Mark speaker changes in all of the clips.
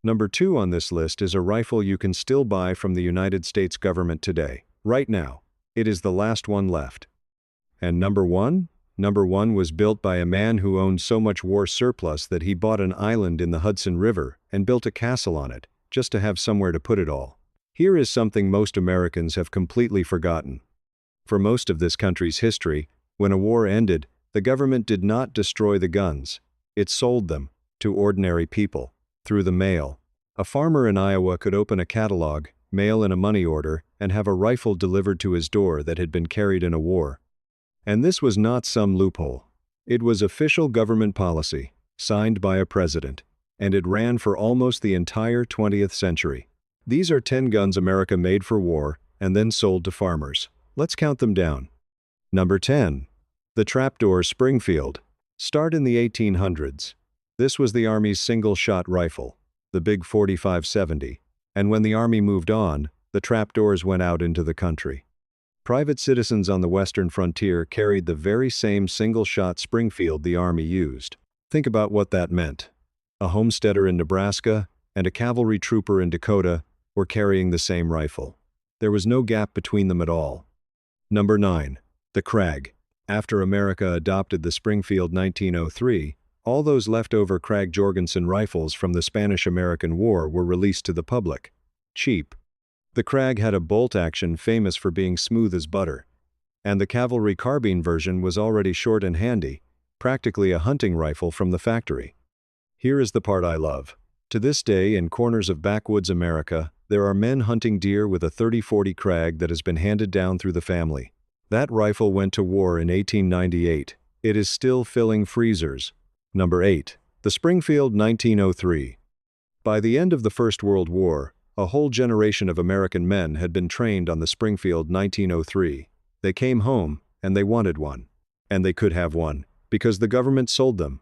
Speaker 1: Number 2 on this list is a rifle you can still buy from the United States government today, right now. It is the last one left. And number 1? Number 1 was built by a man who owned so much war surplus that he bought an island in the Hudson River and built a castle on it, just to have somewhere to put it all. Here is something most Americans have completely forgotten. For most of this country's history, when a war ended, the government did not destroy the guns. It sold them to ordinary people through the mail. A farmer in Iowa could open a catalog, mail in a money order, and have a rifle delivered to his door that had been carried in a war. And this was not some loophole. It was official government policy, signed by a president, and it ran for almost the entire 20th century. These are 10 guns America made for war and then sold to farmers. Let's count them down. Number 10. The Trapdoor Springfield. Start in the 1800s. This was the Army's single-shot rifle, the Big 45-70, and when the Army moved on, the trapdoors went out into the country. Private citizens on the western frontier carried the very same single-shot Springfield the Army used. Think about what that meant. A homesteader in Nebraska and a cavalry trooper in Dakota were carrying the same rifle. There was no gap between them at all. Number 9. The Krag. After America adopted the Springfield 1903, all those leftover Krag-Jorgensen rifles from the Spanish-American War were released to the public. Cheap. The Krag had a bolt action famous for being smooth as butter, and the cavalry carbine version was already short and handy, practically a hunting rifle from the factory. Here is the part I love. To this day, in corners of backwoods America, there are men hunting deer with a 30-40 Krag that has been handed down through the family. That rifle went to war in 1898. It is still filling freezers. Number 8. The Springfield 1903. By the end of the First World War, a whole generation of American men had been trained on the Springfield 1903. They came home, and they wanted one. And they could have one, because the government sold them.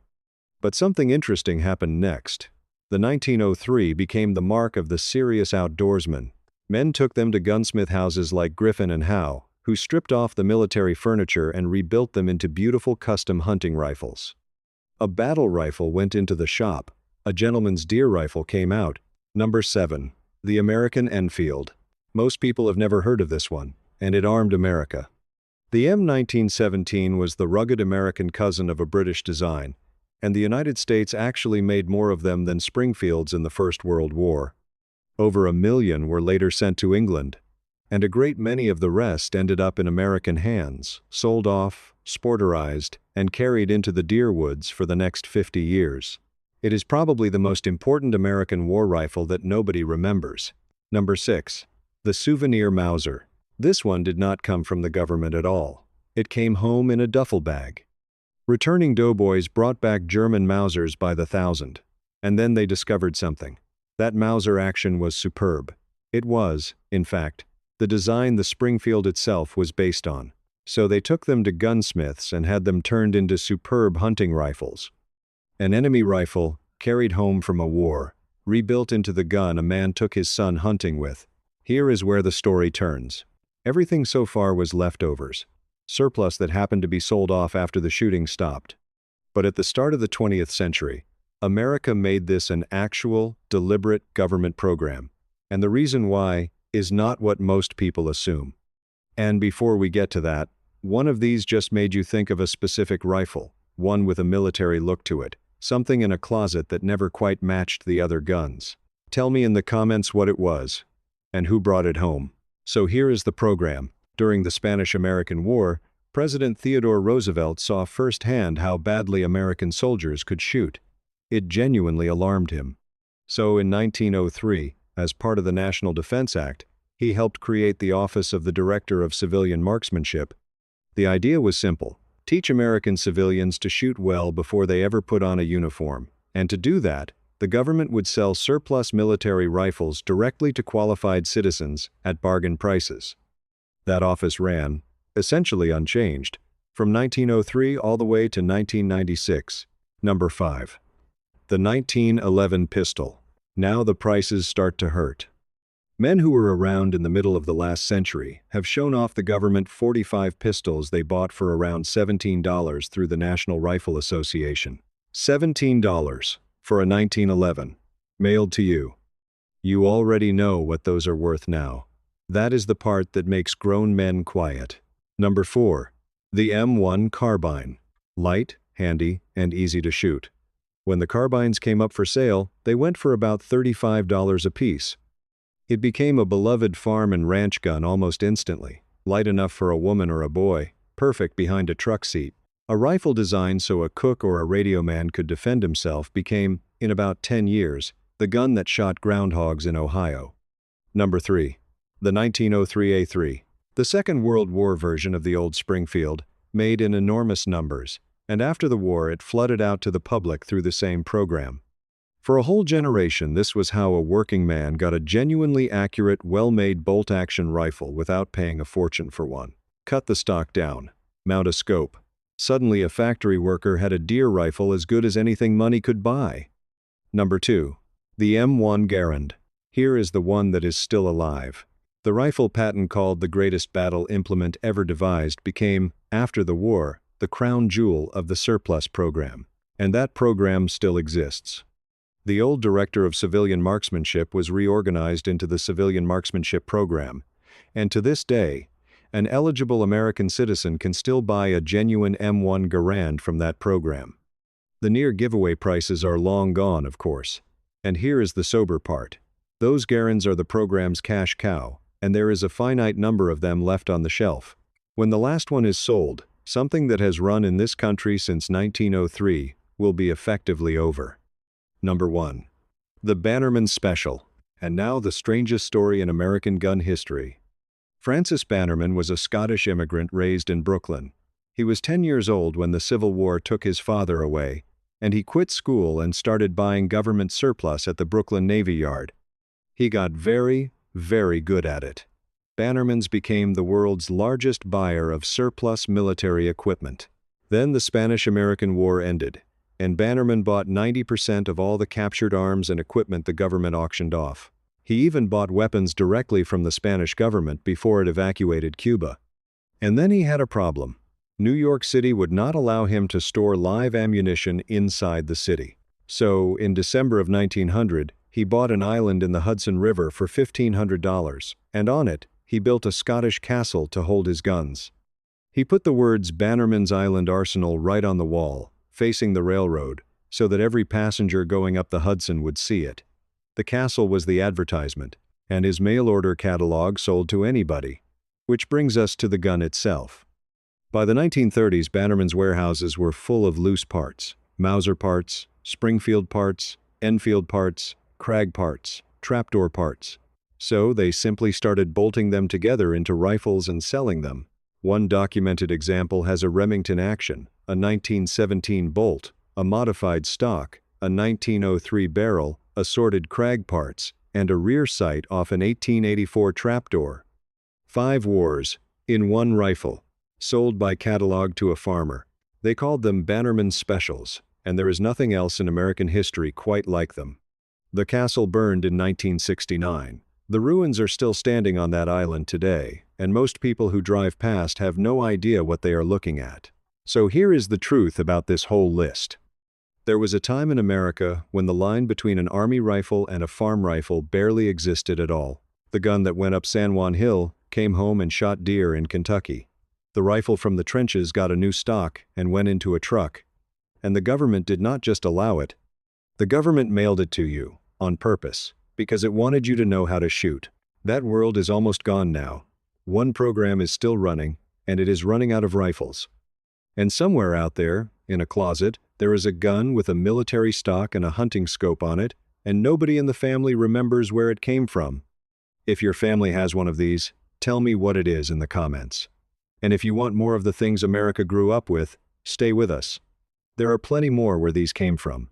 Speaker 1: But something interesting happened next. The 1903 became the mark of the serious outdoorsman. Men took them to gunsmith houses like Griffin and Howe, who stripped off the military furniture and rebuilt them into beautiful custom hunting rifles. A battle rifle went into the shop. A gentleman's deer rifle came out. Number 7. The American Enfield. Most people have never heard of this one, and it armed America. The M1917 was the rugged American cousin of a British design, and the United States actually made more of them than Springfields in the First World War. Over 1 million were later sent to England, and a great many of the rest ended up in American hands, sold off, sporterized, and carried into the deer woods for the next 50 years. It is probably the most important American war rifle that nobody remembers. Number 6. The Souvenir Mauser. This one did not come from the government at all. It came home in a duffel bag. Returning doughboys brought back German Mausers by the thousand. And then they discovered something. That Mauser action was superb. It was, in fact, the design the Springfield itself was based on. So they took them to gunsmiths and had them turned into superb hunting rifles. An enemy rifle, carried home from a war, rebuilt into the gun a man took his son hunting with. Here is where the story turns. Everything so far was leftovers, surplus that happened to be sold off after the shooting stopped. But at the start of the 20th century, America made this an actual, deliberate government program. And the reason why is not what most people assume. And before we get to that, one of these just made you think of a specific rifle, one with a military look to it. Something in a closet that never quite matched the other guns. Tell me in the comments what it was, and who brought it home. So here is the program. During the Spanish-American War, President Theodore Roosevelt saw firsthand how badly American soldiers could shoot. It genuinely alarmed him. So in 1903, as part of the National Defense Act, he helped create the Office of the Director of Civilian Marksmanship. The idea was simple. Teach American civilians to shoot well before they ever put on a uniform, and to do that, the government would sell surplus military rifles directly to qualified citizens at bargain prices. That office ran, essentially unchanged, from 1903 all the way to 1996. Number 5. The 1911 pistol. Now the prices start to hurt. Men who were around in the middle of the last century have shown off the government 45 pistols they bought for around $17 through the National Rifle Association. $17 for a 1911. Mailed to you. You already know what those are worth now. That is the part that makes grown men quiet. Number 4. The M1 carbine. Light, handy, and easy to shoot. When the carbines came up for sale, they went for about $35 apiece. It became a beloved farm and ranch gun almost instantly, light enough for a woman or a boy, perfect behind a truck seat. A rifle designed so a cook or a radio man could defend himself became, in about 10 years, the gun that shot groundhogs in Ohio. Number 3. The 1903 A3. The Second World War version of the old Springfield, made in enormous numbers, and after the war it flooded out to the public through the same program. For a whole generation, this was how a working man got a genuinely accurate, well-made bolt-action rifle without paying a fortune for one. Cut the stock down, mount a scope. Suddenly a factory worker had a deer rifle as good as anything money could buy. Number 2. The M1 Garand. Here is the one that is still alive. The rifle patent called the greatest battle implement ever devised became, after the war, the crown jewel of the surplus program. And that program still exists. The old Director of Civilian Marksmanship was reorganized into the Civilian Marksmanship Program, and to this day, an eligible American citizen can still buy a genuine M1 Garand from that program. The near giveaway prices are long gone, of course. And here is the sober part. Those Garands are the program's cash cow, and there is a finite number of them left on the shelf. When the last one is sold, something that has run in this country since 1903 will be effectively over. Number 1. The Bannerman Special. And now the strangest story in American gun history. Francis Bannerman was a Scottish immigrant raised in Brooklyn. He was 10 years old when the Civil War took his father away, and he quit school and started buying government surplus at the Brooklyn Navy Yard. He got very, very good at it. Bannerman's became the world's largest buyer of surplus military equipment. Then the Spanish-American War ended, and Bannerman bought 90% of all the captured arms and equipment the government auctioned off. He even bought weapons directly from the Spanish government before it evacuated Cuba. And then he had a problem. New York City would not allow him to store live ammunition inside the city. So, in December of 1900, he bought an island in the Hudson River for $1,500, and on it, he built a Scottish castle to hold his guns. He put the words Bannerman's Island Arsenal right on the wall, facing the railroad, so that every passenger going up the Hudson would see it. The castle was the advertisement, and his mail-order catalog sold to anybody. Which brings us to the gun itself. By the 1930s, Bannerman's warehouses were full of loose parts: Mauser parts, Springfield parts, Enfield parts, Krag parts, trapdoor parts. So they simply started bolting them together into rifles and selling them. One documented example has a Remington Action, a 1917 bolt, a modified stock, a 1903 barrel, assorted Krag parts, and a rear sight off an 1884 trapdoor. 5 wars, in one rifle, sold by catalog to a farmer. They called them Bannerman Specials, and there is nothing else in American history quite like them. The castle burned in 1969. The ruins are still standing on that island today, and most people who drive past have no idea what they are looking at. So here is the truth about this whole list. There was a time in America when the line between an army rifle and a farm rifle barely existed at all. The gun that went up San Juan Hill came home and shot deer in Kentucky. The rifle from the trenches got a new stock and went into a truck. And the government did not just allow it. The government mailed it to you, on purpose, because it wanted you to know how to shoot. That world is almost gone now. One program is still running, and it is running out of rifles. And somewhere out there, in a closet, there is a gun with a military stock and a hunting scope on it, and nobody in the family remembers where it came from. If your family has one of these, tell me what it is in the comments. And if you want more of the things America grew up with, stay with us. There are plenty more where these came from.